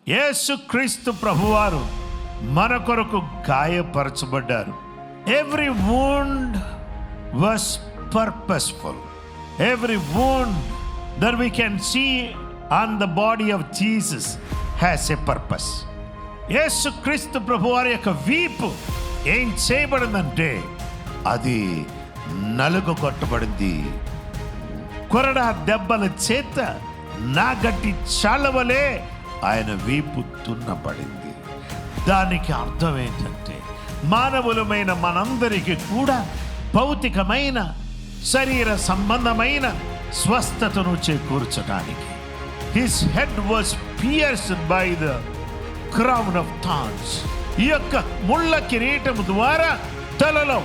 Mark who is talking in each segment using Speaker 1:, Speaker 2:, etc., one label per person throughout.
Speaker 1: యేసుక్రీస్తు ప్రభువారు మన కొరకు గాయపరచబడ్డారు. Every wound was purposeful. Every wound that we can see on the body of Jesus has a purpose. యేసుక్రీస్తు ప్రభువారి యొక్క వీపు ఏం చేయబడిందంటే అది నలుగు కొట్టబడింది. కొరడా దెబ్బల చేత నాగట్టి చాలవలే ఆయన వీపు తున్నపడింది. దానికి అర్థం ఏంటంటే మానవులమైన మనందరికీ కూడా భౌతికమైన శరీర సంబంధమైన స్వస్థతను చేకూర్చడానికి His head was pierced by the crown of thorns. ఈ యొక్క ముళ్ళ కిరీటం ద్వారా తలలో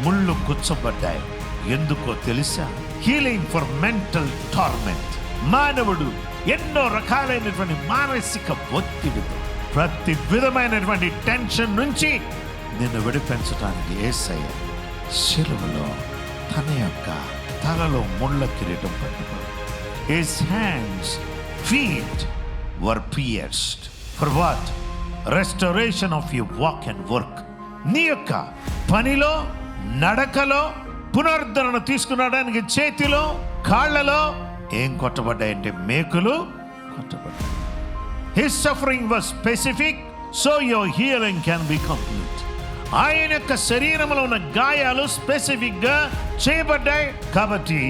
Speaker 1: ముళ్ళు గుచ్చబడ్డాయి. ఎందుకో తెలుసా? Healing for mental torment. మానవుడు ఎన్నో రకాలైనటువంటి మానసిక ఒత్తిడితో ప్రతి విధమైనటువంటి టెన్షన్ నుంచి నిన్ను విడిపించడానికి యేసయ్య శిలువలో తన యొక్క తలలో ముళ్ళ కిరీటం పట్టుకున్నాడు. His hands, feet were pierced. For what? Restoration of your walk and work. నీ యొక్క పనిలో నడకలో పునరుద్ధరణ తీసుకునడానికి చేతిలో కాళ్ళలో ఏం కొట్టబడ్డాయంటే మేకులు కొట్టబడ్డాయి. His suffering was specific, so your healing can be complete. ఆయన యొక్క శరీరంలో ఉన్న గాయాలు స్పెసిఫిక్ గా చేయబడ్డాయి కాబట్టి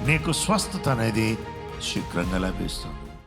Speaker 1: నీకు స్వస్థత అనేది శీఘ్రంగా లభిస్తుంది.